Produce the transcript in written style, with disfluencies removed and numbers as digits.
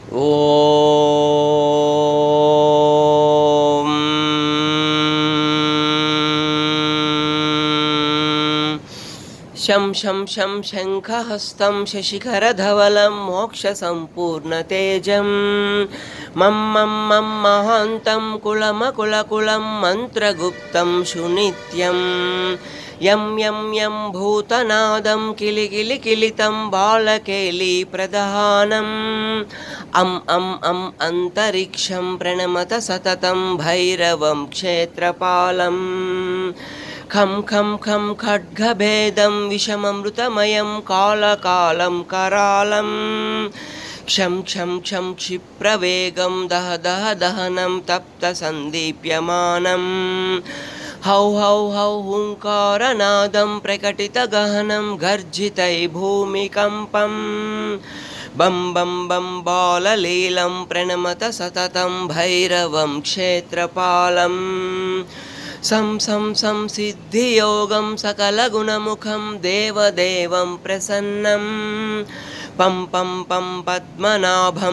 ఓం శం శం శం శంఖహస్తం శశిఖరధవలం మోక్షసంపూర్ణతేజం మం మం మం మహాంతం కులమకులకులం మంత్రగుప్తం సునిత్యం యం యం యం భూతనాదం కిలికిలికిలితం బాలకేలి ప్రధానం అం అం అం అంతరిక్షం ప్రణమత సతతం భైరవం క్షేత్రపాలం ఖం ఖం ఖం ఖడ్గభేదం విషమమృతమయం కాలకాలం కరాళం క్షం క్షం క్షం క్షిప్రవేగం దహ దహ దహనం తప్త సందీప్యమానం హౌ హౌ హౌ హుంకారనాదం ప్రకటితగహనం గర్జితై భూమికంపం బం బం బం బాలలీలం ప్రణమత సతతం భైరవం క్షేత్రపాలం సం సం సం సిద్ధియోగం సకలగుణముఖం దేవదేవం ప్రసన్నం పం పం పం పద్మనాభం